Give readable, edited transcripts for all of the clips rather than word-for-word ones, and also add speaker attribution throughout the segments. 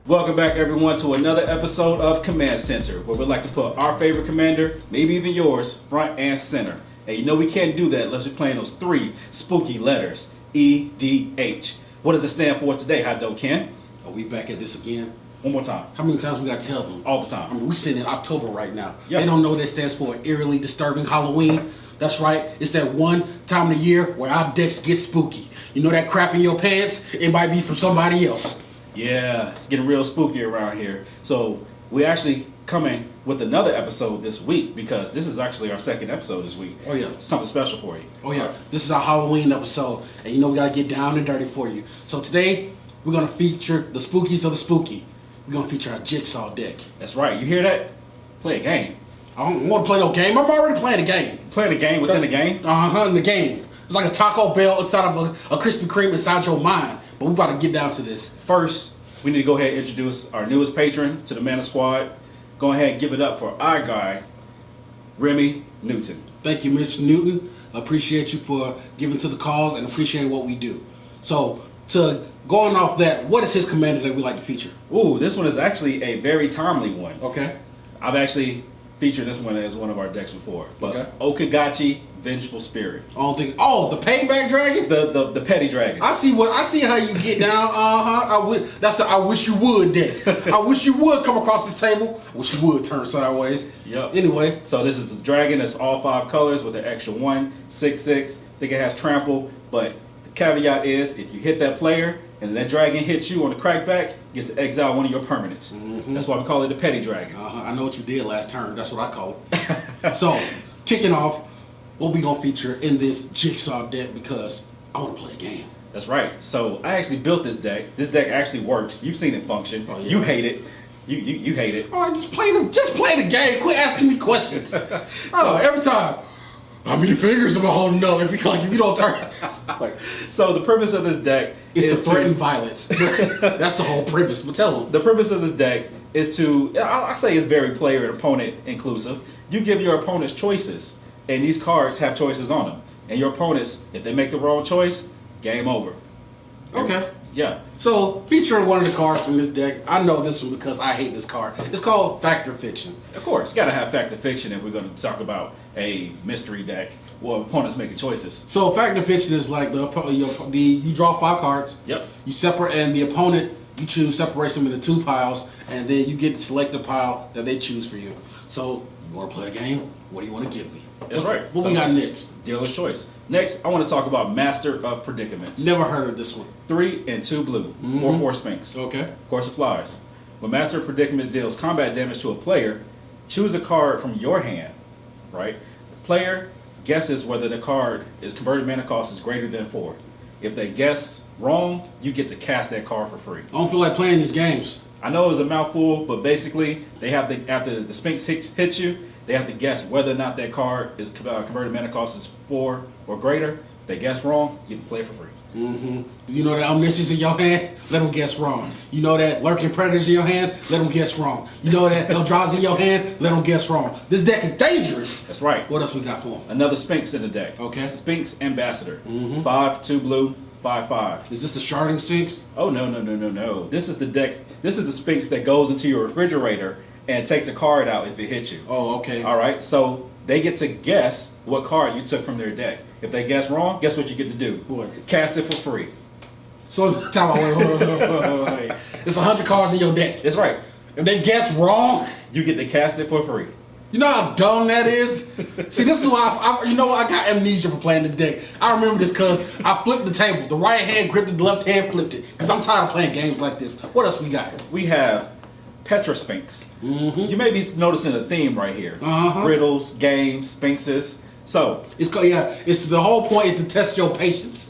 Speaker 1: Welcome back, everyone, to another episode of Command Center, where we like to put our favorite commander, maybe even yours, front and center. And you know we can't do that unless we're playing those three spooky letters, EDH. What does it stand for today, Hot Dough Ken?
Speaker 2: Are we back at this again?
Speaker 1: One more time.
Speaker 2: How many times we gotta tell them?
Speaker 1: All the time.
Speaker 2: I mean, we're sitting in October right now.
Speaker 1: Yep.
Speaker 2: They don't know what that stands for, eerily disturbing Halloween. That's right. It's that one time of the year where our decks get spooky. You know that crap in your pants? It might be from somebody else.
Speaker 1: Yeah, it's getting real spooky around here. So we're actually coming with another episode this week because this is actually our second episode this week.
Speaker 2: Oh, yeah.
Speaker 1: Something special for you.
Speaker 2: Oh, yeah. This is our Halloween episode. And you know we gotta get down and dirty for you. So today, we're gonna feature the spookies of the spooky. We're gonna feature our Jigsaw deck.
Speaker 1: That's right. You hear that? Play a game.
Speaker 2: I don't want to play no game. I'm already playing a game.
Speaker 1: Playing a game within a game?
Speaker 2: In the game. It's like a Taco Bell inside of a Krispy Kreme inside your mind. But we're about to get down to this.
Speaker 1: First, we need to go ahead and introduce our newest patron to the Mana Squad. Go ahead and give it up for our guy, Remy Newton.
Speaker 2: Thank you, Mr. Newton. Appreciate you for giving to the cause and appreciating what we do. So, going off that, what is his commander that we like to feature?
Speaker 1: Ooh, this one is actually a very timely one.
Speaker 2: Okay.
Speaker 1: I've actually featured this one as one of our decks before. But
Speaker 2: Okay.
Speaker 1: Okagachi, Vengeful Spirit.
Speaker 2: I don't think. Oh, the payback dragon.
Speaker 1: The petty dragon.
Speaker 2: I see how you get down. That's the I wish you would deck. I wish you would come across this table. I wish you would turn sideways.
Speaker 1: Yep.
Speaker 2: Anyway.
Speaker 1: So this is the dragon that's all 5 colors with an extra 1, 6/6. I think it has trample, but the caveat is if you hit that player and that dragon hits you on the crackback, gets to exile one of your permanents.
Speaker 2: Mm-hmm.
Speaker 1: That's why we call it the petty dragon.
Speaker 2: I know what you did last turn. That's what I call it. So, kicking off, what we gonna feature in this Jigsaw deck because I want to play a game.
Speaker 1: That's right. So I actually built this deck. This deck actually works. You've seen it function.
Speaker 2: Oh, yeah.
Speaker 1: You hate it. You hate it.
Speaker 2: Oh, just play the game. Quit asking me questions. Every time. How many fingers am I holding up? If you don't turn.
Speaker 1: So the premise of this deck
Speaker 2: is
Speaker 1: is
Speaker 2: to threaten violence. That's the whole premise. But tell them.
Speaker 1: The purpose of this deck is to, I say it's very player and opponent inclusive. You give your opponents choices, and these cards have choices on them. And your opponents, if they make the wrong choice, game over.
Speaker 2: Okay.
Speaker 1: Yeah.
Speaker 2: So, featuring one of the cards from this deck, I know this one because I hate this card. It's called Factor Fiction.
Speaker 1: Of course, got to have Factor Fiction if we're going to talk about a mystery deck or opponents making choices.
Speaker 2: So, Factor Fiction is like you draw 5 cards.
Speaker 1: Yep.
Speaker 2: You separate, and the opponent, you choose, separates them into 2 piles, and then you get to select the pile that they choose for you. So, you want to play a game? What do you want to give me?
Speaker 1: That's right.
Speaker 2: What we got next?
Speaker 1: Dealer's choice. Next, I want to talk about Master of Predicaments.
Speaker 2: Never heard of this one.
Speaker 1: 3 and 2 blue. 4/4 Sphinx.
Speaker 2: Okay.
Speaker 1: Of course, it flies. When Master of Predicaments deals combat damage to a player, choose a card from your hand. Right? The player guesses whether the card is converted mana cost is greater than 4. If they guess wrong, you get to cast that card for free.
Speaker 2: I don't feel like playing these games.
Speaker 1: I know it was a mouthful, but basically, they have to, after the Sphinx hits you, they have to guess whether or not that card is converted mana cost is 4 or greater. If they guess wrong, you can play for free.
Speaker 2: Mm-hmm. You know that omniscience in your hand? Let them guess wrong. You know that lurking predators in your hand? Let them guess wrong. You know that Eldrazi in your hand? Let them guess wrong. This deck is dangerous.
Speaker 1: That's right.
Speaker 2: What else we got for them?
Speaker 1: Another Sphinx in the deck.
Speaker 2: Okay.
Speaker 1: Sphinx Ambassador.
Speaker 2: Mm-hmm.
Speaker 1: 5, 2 blue, 5/5.
Speaker 2: Is this the Sharding Sphinx?
Speaker 1: Oh, no. This is the deck. This is the Sphinx that goes into your refrigerator and takes a card out if it hits you.
Speaker 2: Oh, okay.
Speaker 1: All right. So they get to guess what card you took from their deck. If they guess wrong, guess what you get to do?
Speaker 2: What?
Speaker 1: Cast it for free.
Speaker 2: So, wait. It's 100 cards in your deck.
Speaker 1: That's right.
Speaker 2: If they guess wrong,
Speaker 1: You get to cast it for free.
Speaker 2: you know how dumb that is? See, this is why I got amnesia for playing this deck. I remember this because I flipped the table. The right hand gripped it, the left hand flipped it. Because I'm tired of playing games like this. What else we got?
Speaker 1: We have Petra Sphinx.
Speaker 2: Mm-hmm.
Speaker 1: You may be noticing a theme right here.
Speaker 2: Uh-huh.
Speaker 1: Riddles, games, sphinxes. So
Speaker 2: It's the whole point is to test your patience.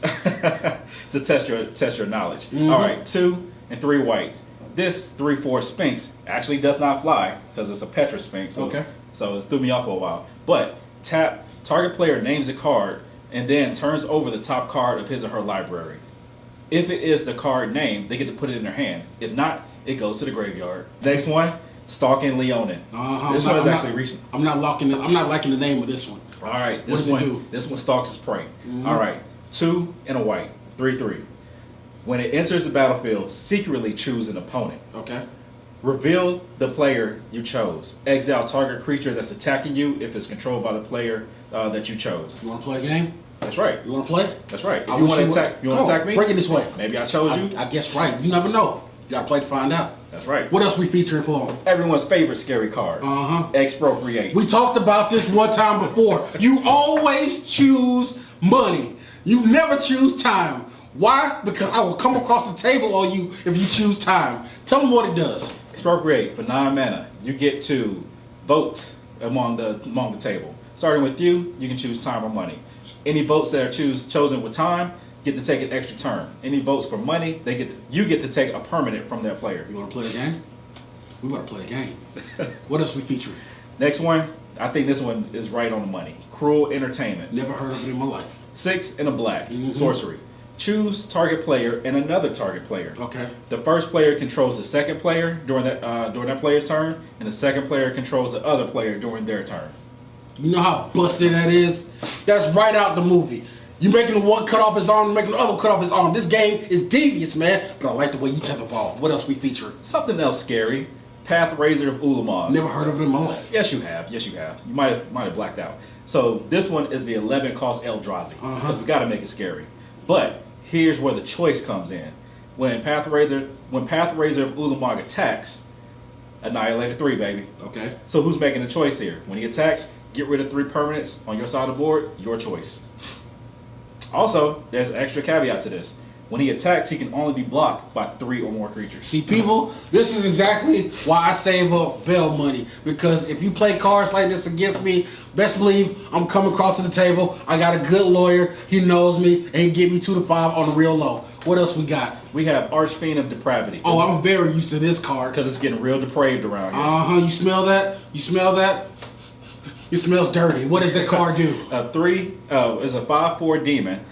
Speaker 1: to test your knowledge.
Speaker 2: Mm-hmm.
Speaker 1: All right, 2 and 3 white. This 3/4 Sphinx actually does not fly because it's a Petra Sphinx. So
Speaker 2: Okay.
Speaker 1: So it threw me off for a while. But tap, target player names a card and then turns over the top card of his or her library. If it is the card name, they get to put it in their hand. If not, it goes to the graveyard. Next one, Stalking Leonin. This one is actually recent.
Speaker 2: I'm not liking the name of this one.
Speaker 1: All right,
Speaker 2: What does it do?
Speaker 1: this one stalks his prey.
Speaker 2: Mm-hmm.
Speaker 1: All right, 2 and a white, 3/3. When it enters the battlefield, secretly choose an opponent.
Speaker 2: Okay.
Speaker 1: Reveal the player you chose. Exile target creature that's attacking you if it's controlled by the player that you chose.
Speaker 2: You want to play a game?
Speaker 1: That's right.
Speaker 2: You want to play?
Speaker 1: That's right. If
Speaker 2: I
Speaker 1: you
Speaker 2: wish
Speaker 1: want to
Speaker 2: would.
Speaker 1: attack, you want to attack me?
Speaker 2: Bring it this way.
Speaker 1: Maybe I chose you.
Speaker 2: I guess right. You never know. You got to play to find out.
Speaker 1: That's right.
Speaker 2: What else we featuring for them?
Speaker 1: Everyone's favorite scary card. Expropriate.
Speaker 2: We talked about this one time before. You always choose money. You never choose time. Why? Because I will come across the table on you if you choose time. Tell them what it does.
Speaker 1: Expropriate for 9 mana. You get to vote among the table. Starting with you, you can choose time or money. Any votes that are chosen with time get to take an extra turn. Any votes for money, you get to take a permanent from that player.
Speaker 2: You want to play a game? We want to play a game. What else we featuring?
Speaker 1: Next one, I think this one is right on the money. Cruel Entertainment.
Speaker 2: Never heard of it in my life.
Speaker 1: 6 and a black. Sorcery. Choose target player and another target player.
Speaker 2: Okay.
Speaker 1: The first player controls the second player during that player's turn, and the second player controls the other player during their turn.
Speaker 2: You know how busted that is? That's right out the movie. You making the one cut off his arm, making the other cut off his arm. This game is devious, man. But I like the way you take the ball. What else we featuring?
Speaker 1: Something else scary. Path Razor of Ulamog.
Speaker 2: Never heard of it in my life.
Speaker 1: Yes, you have. Yes, you have. You might have blacked out. So this one is the 11 cost Eldrazi because we got to make it scary. But here's where the choice comes in. When Path Razor of Ulamog attacks, annihilate a 3, baby.
Speaker 2: Okay.
Speaker 1: So who's making the choice here? When he attacks, get rid of 3 permanents on your side of the board. Your choice. Also, there's an extra caveat to this. When he attacks, he can only be blocked by 3 or more creatures.
Speaker 2: See, people, this is exactly why I save up bail money. Because if you play cards like this against me, best believe I'm coming across to the table. I got a good lawyer. He knows me, and he give me 2 to 5 on the real low. What else we got?
Speaker 1: We have Archfiend of Depravity.
Speaker 2: Oh, I'm very used to this card.
Speaker 1: Because it's getting real depraved around here.
Speaker 2: You smell that? You smell that? It smells dirty. What does that card do?
Speaker 1: Is a 5/4 demon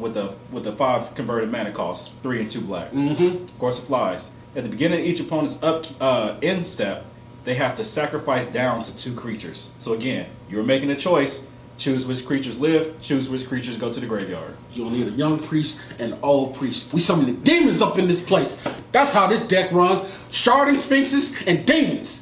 Speaker 1: with a 5 converted mana cost, 3 and 2 black. Of course, it flies. At the beginning of each opponent's end step, they have to sacrifice down to 2 creatures. So again, you're making a choice. Choose which creatures live. Choose which creatures go to the graveyard.
Speaker 2: You'll need a young priest and an old priest. We summon the demons up in this place. That's how this deck runs. Sharding sphinxes and demons.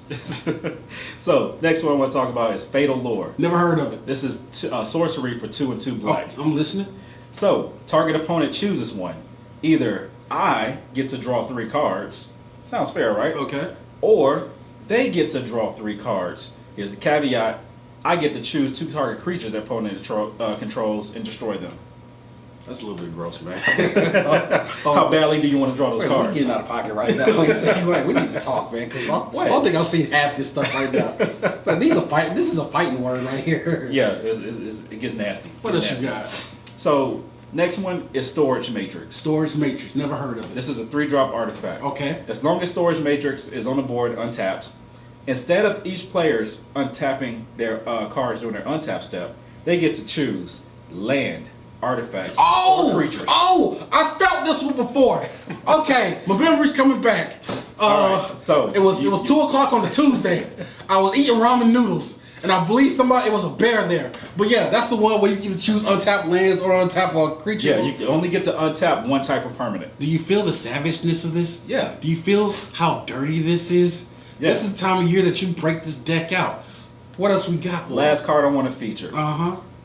Speaker 1: So next one I want to talk about is Fatal Lore.
Speaker 2: Never heard of it.
Speaker 1: This is sorcery for 2 and 2 black.
Speaker 2: Oh, I'm listening.
Speaker 1: So target opponent chooses one. Either I get to draw 3 cards. Sounds fair, right?
Speaker 2: Okay.
Speaker 1: Or they get to draw 3 cards. Here's a caveat. I get to choose 2 target creatures that opponent controls and destroy them.
Speaker 2: That's a little bit gross, man.
Speaker 1: How badly do you want to draw those cards?
Speaker 2: We're getting out of pocket right now. We need to talk, man, because I don't think I've seen half this stuff right now. It's like, this is a fighting word right here.
Speaker 1: Yeah, it gets nasty.
Speaker 2: What else you got?
Speaker 1: So, next one is Storage Matrix.
Speaker 2: Storage Matrix, never heard of it.
Speaker 1: This is a 3-drop artifact.
Speaker 2: Okay.
Speaker 1: As long as Storage Matrix is on the board untapped, instead of each player's untapping their cards during their untap step, they get to choose land, artifacts, or creatures.
Speaker 2: Oh, I felt this one before. Okay, my memory's coming back.
Speaker 1: Right, so
Speaker 2: it was 2:00 on a Tuesday. I was eating ramen noodles, and I believe it was a bear there. But yeah, that's the one where you can choose untapped lands or untap a creature.
Speaker 1: Yeah, you can only get to untap one type of permanent.
Speaker 2: Do you feel the savageness of this?
Speaker 1: Yeah.
Speaker 2: Do you feel how dirty this is?
Speaker 1: Yeah.
Speaker 2: This is the time of year that you break this deck out. What else we got?
Speaker 1: Last card I want to feature.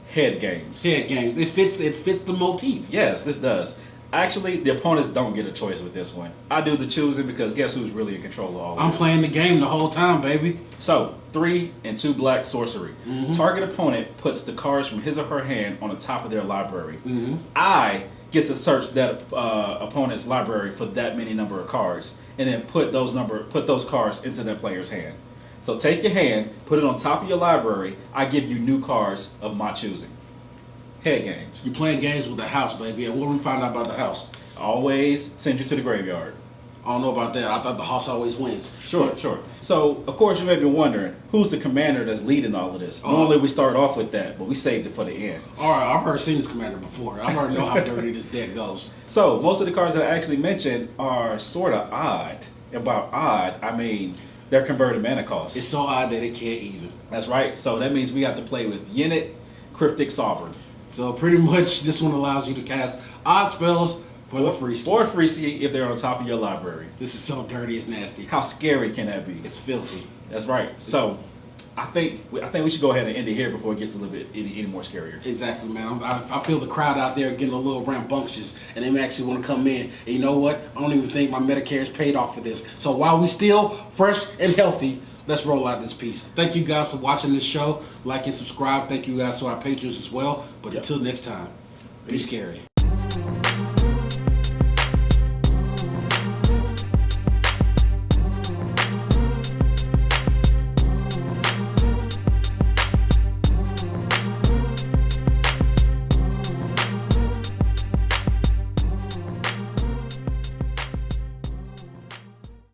Speaker 1: Head games.
Speaker 2: Head games. It fits the motif.
Speaker 1: Yes, this does. Actually, the opponents don't get a choice with this one. I do the choosing because guess who's really in control of all this?
Speaker 2: I'm playing the game the whole time, baby.
Speaker 1: So, 3 and 2 black sorcery. Target opponent puts the cards from his or her hand on the top of their library. I get to search that opponent's library for that many number of cards, and then put those cards into that player's hand. So take your hand, put it on top of your library. I give you new cards of my choosing. Head games.
Speaker 2: You playing games with the house, baby. And what do we find out about the house?
Speaker 1: Always send you to the graveyard.
Speaker 2: I don't know about that. I thought the house always wins.
Speaker 1: Sure. So, of course, you may be wondering, who's the commander that's leading all of this? Normally, we start off with that, but we saved it for the end.
Speaker 2: All right, I've seen this commander before. I already know how dirty this deck goes.
Speaker 1: So, most of the cards that I actually mentioned are sort of odd. And by odd, I mean their converted mana cost.
Speaker 2: It's so odd that it can't even.
Speaker 1: That's right. So, that means we have to play with Yennett, Cryptic Sovereign.
Speaker 2: So, pretty much, this one allows you to cast odd spells For the free ski.
Speaker 1: For a free ski if they're on top of your library.
Speaker 2: This is so dirty, it's nasty.
Speaker 1: How scary can that be?
Speaker 2: It's filthy.
Speaker 1: That's right. So, I think we should go ahead and end it here before it gets a little bit any more scarier.
Speaker 2: Exactly, man. I feel the crowd out there getting a little rambunctious, and they actually want to come in. And you know what? I don't even think my Medicare is paid off for this. So while we still fresh and healthy, let's roll out this piece. Thank you guys for watching this show. Like and subscribe. Thank you guys to our patrons as well. But until next time, be scary.